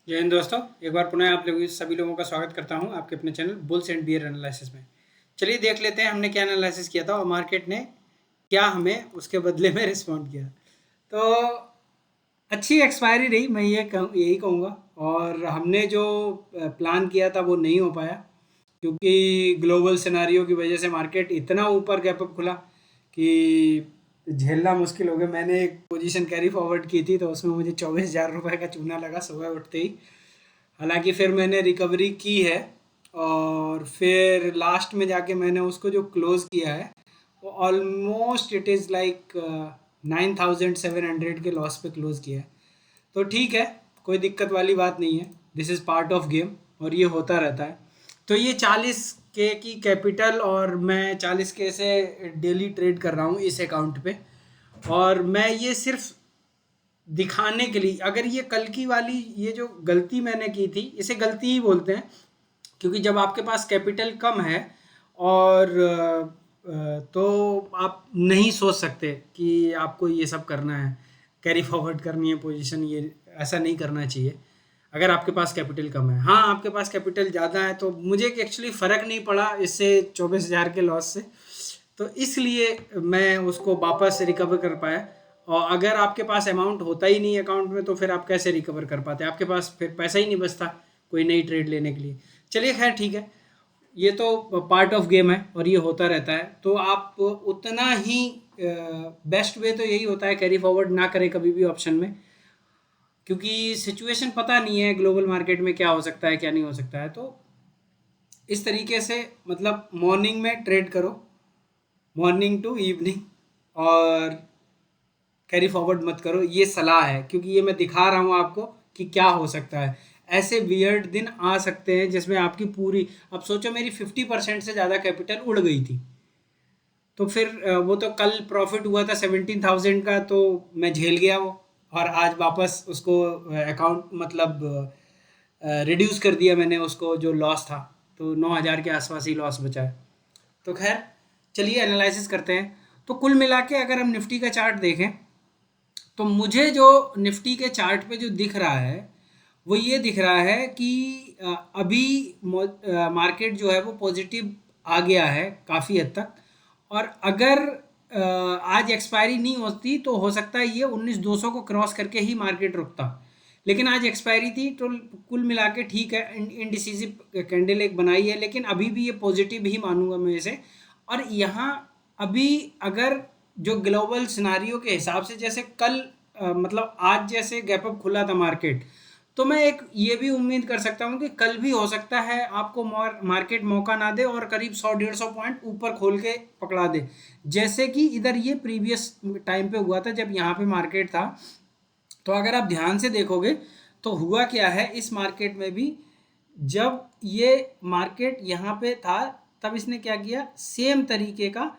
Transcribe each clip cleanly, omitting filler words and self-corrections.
जय हिंद दोस्तों। एक बार पुनः आप लोग सभी लोगों का स्वागत करता हूं आपके अपने channel Bulls and Bear Analysis में। चलिए देख लेते हैं हमने क्या एनालिसिस किया था और मार्केट ने क्या हमें उसके बदले में रिस्पॉन्ड किया। तो अच्छी एक्सपायरी रही, मैं यही कहूँगा। और हमने जो प्लान किया था वो नहीं हो पाया, क्योंकि ग्लोबल सिनारियो की वजह से मार्केट इतना ऊपर गैप अप खुला कि झेलना मुश्किल हो गया। मैंने एक पोजीशन कैरी फॉरवर्ड की थी तो उसमें मुझे 24,000 रुपये का चूना लगा सुबह उठते ही। हालांकि फिर मैंने रिकवरी की है और फिर लास्ट में जाके मैंने उसको जो क्लोज़ किया है वो ऑलमोस्ट इट इज़ लाइक 9,700 के लॉस पे क्लोज़ किया है। तो ठीक है, कोई दिक्कत वाली बात नहीं है। This is part of game और ये होता रहता है। तो ये 40K की कैपिटल और मैं 40K से डेली ट्रेड कर रहा हूँ इस अकाउंट पे। और मैं ये सिर्फ दिखाने के लिए, अगर ये कल की वाली ये जो गलती मैंने की थी इसे गलती ही बोलते हैं, क्योंकि जब आपके पास कैपिटल कम है और तो आप नहीं सोच सकते कि आपको ये सब करना है, कैरी फॉरवर्ड करनी है पोजीशन, ये ऐसा नहीं करना चाहिए अगर आपके पास कैपिटल कम है। हाँ, आपके पास कैपिटल ज़्यादा है तो मुझे एक्चुअली फ़र्क नहीं पड़ा इससे 24,000 के लॉस से, तो इसलिए मैं उसको वापस रिकवर कर पाया। और अगर आपके पास अमाउंट होता ही नहीं अकाउंट में तो फिर आप कैसे रिकवर कर पाते, आपके पास फिर पैसा ही नहीं बचता कोई नई ट्रेड लेने के लिए। चलिए खैर ठीक है, ये तो पार्ट ऑफ गेम है और ये होता रहता है। तो आप उतना ही बेस्ट वे तो यही होता है कैरी फॉरवर्ड ना करें कभी भी ऑप्शन में, क्योंकि सिचुएशन पता नहीं है ग्लोबल मार्केट में क्या हो सकता है क्या नहीं हो सकता है। तो इस तरीके से मतलब मॉर्निंग में ट्रेड करो, मॉर्निंग टू इवनिंग, और कैरी फॉरवर्ड मत करो, ये सलाह है। क्योंकि ये मैं दिखा रहा हूँ आपको कि क्या हो सकता है। ऐसे वियर्ड दिन आ सकते हैं जिसमें आपकी पूरी, अब सोचो मेरी 50% से ज़्यादा कैपिटल उड़ गई थी, तो फिर वो तो कल प्रॉफिट हुआ था 17,000 का तो मैं झेल गया वो, और आज वापस उसको अकाउंट मतलब रिड्यूस कर दिया मैंने उसको, जो लॉस था तो 9,000 के आसपास ही लॉस बचा है। तो खैर चलिए एनालिसिस करते हैं। तो कुल मिला के अगर हम निफ्टी का चार्ट देखें तो मुझे जो निफ्टी के चार्ट पे जो दिख रहा है वो ये दिख रहा है कि अभी मार्केट जो है वो पॉजिटिव आ गया है काफ़ी हद तक। और अगर आज एक्सपायरी नहीं होती तो हो सकता है ये 19,200 को क्रॉस करके ही मार्केट रुकता, लेकिन आज एक्सपायरी थी तो कुल मिला के ठीक है। इनडिसिसिव कैंडल एक बनाई है, लेकिन अभी भी ये पॉजिटिव ही मानूंगा मैं इसे। और यहाँ अभी अगर जो ग्लोबल सिनारियो के हिसाब से जैसे कल मतलब आज जैसे गैप अप खुला था मार्केट, तो मैं एक ये भी उम्मीद कर सकता हूँ कि कल भी हो सकता है आपको मार्केट मौका ना दे और करीब 100-150 पॉइंट ऊपर खोल के पकड़ा दे, जैसे कि इधर ये प्रीवियस टाइम पे हुआ था जब यहाँ पे मार्केट था। तो अगर आप ध्यान से देखोगे तो हुआ क्या है इस मार्केट में भी, जब ये मार्केट यहाँ पे था तब इसने क्या किया, सेम तरीके का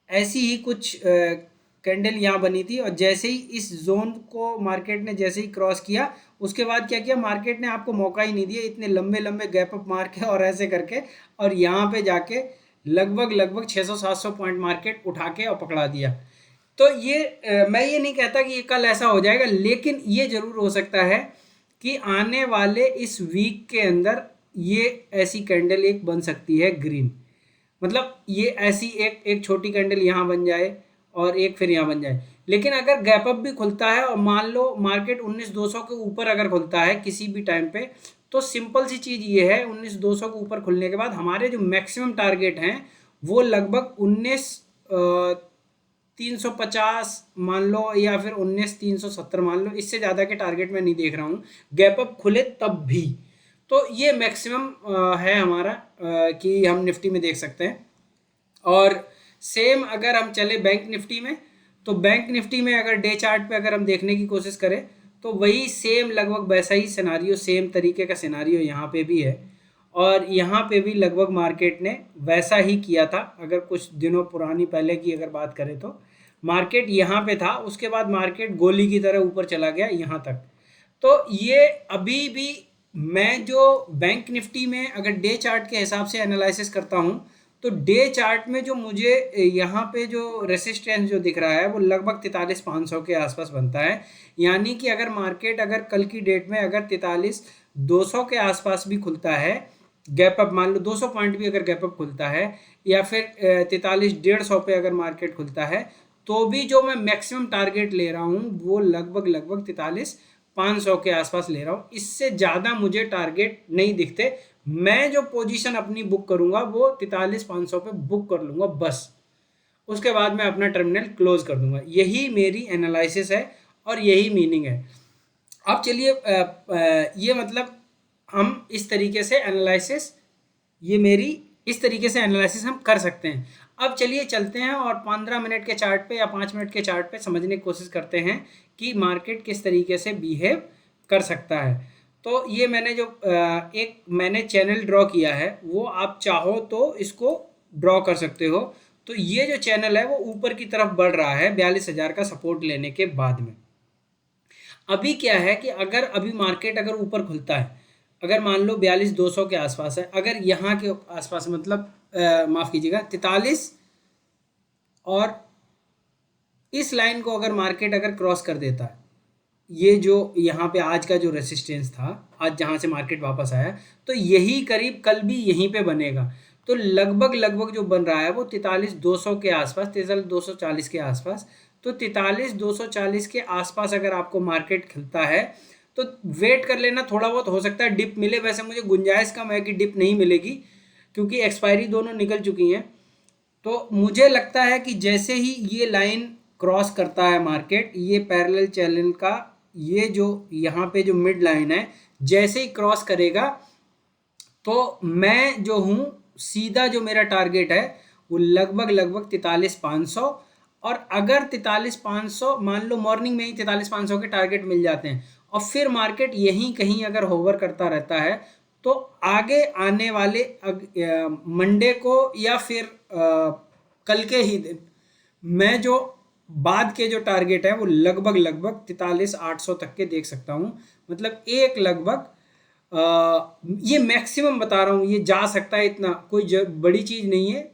ऐसी ही कुछ कैंडल यहाँ बनी थी, और जैसे ही इस जोन को मार्केट ने जैसे ही क्रॉस किया उसके बाद क्या किया, मार्केट ने आपको मौका ही नहीं दिया, इतने लंबे लंबे गैप अप मार के और ऐसे करके, और यहाँ पे जाके लगभग लगभग 600-700 पॉइंट मार्केट उठा के और पकड़ा दिया। तो ये मैं ये नहीं कहता कि ये कल ऐसा हो जाएगा, लेकिन ये जरूर हो सकता है कि आने वाले इस वीक के अंदर ये ऐसी कैंडल एक बन सकती है ग्रीन, मतलब ये ऐसी एक एक छोटी कैंडल यहाँ बन जाए और एक फिर यहाँ बन जाए। लेकिन अगर गैप अप भी खुलता है और मान लो मार्केट 19,200 के ऊपर अगर खुलता है किसी भी टाइम पे, तो सिंपल सी चीज़ ये है, 19,200 के ऊपर खुलने के बाद हमारे जो मैक्सिमम टारगेट हैं वो लगभग 19,350 मान लो, या फिर 19,370 मान लो। इससे ज़्यादा के टारगेट मैं नहीं देख रहा हूँ गैप अप खुले तब भी। तो ये मैक्सिमम है हमारा कि हम निफ्टी में देख सकते हैं। और सेम अगर हम चले बैंक निफ्टी में, तो बैंक निफ्टी में अगर डे चार्ट पे अगर हम देखने की कोशिश करें तो वही सेम लगभग वैसा ही सिनारियो, सेम तरीके का सिनारियो यहाँ पे भी है। और यहाँ पे भी लगभग मार्केट ने वैसा ही किया था। अगर कुछ दिनों पुरानी पहले की अगर बात करें तो मार्केट यहाँ पे था, उसके बाद मार्केट गोली की तरह ऊपर चला गया यहाँ तक। तो ये अभी भी मैं जो बैंक निफ्टी में अगर डे चार्ट के हिसाब से एनालिसिस करता हूँ तो डे चार्ट में जो मुझे यहाँ पे जो रेसिस्टेंस जो दिख रहा है वो लगभग 43,500 के आसपास बनता है। यानी कि अगर मार्केट अगर कल की डेट में अगर 43,200 के आसपास भी खुलता है, गैप अप मान लो 200 पॉइंट भी अगर गैप अप खुलता है, या फिर 43,150 पे अगर मार्केट खुलता है, तो भी जो मैं मैक्सिमम टारगेट ले रहा हूँ वो लगभग 43,500 के आसपास ले रहा हूँ। इससे ज़्यादा मुझे टारगेट नहीं दिखते। मैं जो पोजीशन अपनी बुक करूँगा वो 43,500 पे बुक कर लूँगा बस। उसके बाद मैं अपना टर्मिनल क्लोज कर दूंगा। यही मेरी एनालिसिस है और यही मीनिंग है। अब चलिए ये मतलब हम इस तरीके से एनालिसिस, ये मेरी इस तरीके से एनालिसिस हम कर सकते हैं। अब चलिए चलते हैं और 15 मिनट के चार्ट पे या 5 मिनट के चार्ट पे समझने की कोशिश करते हैं कि मार्केट किस तरीके से बिहेव कर सकता है। तो ये मैंने जो एक मैंने चैनल ड्रॉ किया है, वो आप चाहो तो इसको ड्रॉ कर सकते हो। तो ये जो चैनल है वो ऊपर की तरफ बढ़ रहा है 42,000 का सपोर्ट लेने के बाद में। अभी क्या है कि अगर अभी मार्केट अगर ऊपर खुलता है, अगर मान लो 42,200 के आसपास है, अगर यहाँ के आसपास मतलब माफ़ कीजिएगा 43, और इस लाइन को अगर मार्केट अगर क्रॉस कर देता है, ये जो यहाँ पे आज का जो रेसिस्टेंस था, आज जहाँ से मार्केट वापस आया, तो यही करीब कल भी यहीं पे बनेगा। तो लगभग जो बन रहा है वो 43,200 के आसपास, 43,240 के आसपास। तो 43,240 के आसपास अगर आपको मार्केट खिलता है तो वेट कर लेना, थोड़ा बहुत हो सकता है डिप मिले। वैसे मुझे गुंजाइश कम है कि डिप नहीं मिलेगी, क्योंकि एक्सपायरी दोनों निकल चुकी हैं। तो मुझे लगता है कि जैसे ही ये लाइन क्रॉस करता है मार्केट, ये पैरेलल चैनल का ये जो यहाँ पे जो मिड लाइन है, जैसे ही क्रॉस करेगा तो मैं जो हूँ सीधा जो मेरा टारगेट है वो लगभग 43,500। और अगर 43,500 मान लो मॉर्निंग में ही 43,500 के टारगेट मिल जाते हैं और फिर मार्केट यहीं कहीं अगर होवर करता रहता है, तो आगे आने वाले मंडे को या फिर कल के ही दिन मैं जो बाद के जो टारगेट है वो लगभग 43,800 तक के देख सकता हूँ। मतलब एक लगभग ये मैक्सिमम बता रहा हूँ, ये जा सकता है, इतना कोई बड़ी चीज़ नहीं है,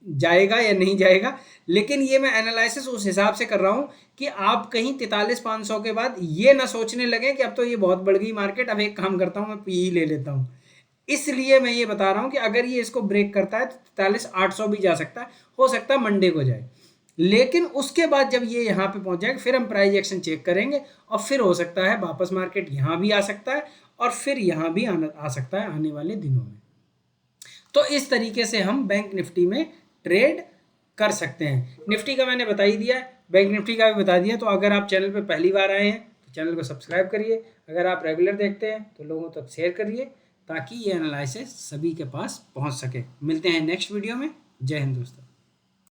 जाएगा या नहीं जाएगा। लेकिन ये मैं एनालिसिस उस हिसाब से कर रहा हूँ कि आप कहीं 43,500 के बाद ये ना सोचने लगे कि अब तो ये बहुत बढ़ गई मार्केट, अब एक काम करता हूँ मैं पी ही ले लेता हूँ। इसलिए मैं ये बता रहा हूँ कि अगर ये इसको ब्रेक करता है तो 43,800 भी जा सकता है, हो सकता है मंडे को जाए। लेकिन उसके बाद जब ये यहाँ पे पहुँच जाएगा फिर हम प्राइस एक्शन चेक करेंगे और फिर हो सकता है वापस मार्केट यहाँ भी आ सकता है और फिर यहाँ भी आ सकता है आने वाले दिनों में। तो इस तरीके से हम बैंक निफ्टी में ट्रेड कर सकते हैं। निफ्टी का मैंने बता ही दिया, बैंक निफ्टी का भी बता दिया। तो अगर आप चैनल पे पहली बार आए हैं तो चैनल को सब्सक्राइब करिए, अगर आप रेगुलर देखते हैं तो लोगों तक शेयर करिए, ताकि ये एनालिसिस सभी के पास पहुंच सके। मिलते हैं नेक्स्ट वीडियो में। जय हिंद दोस्तों।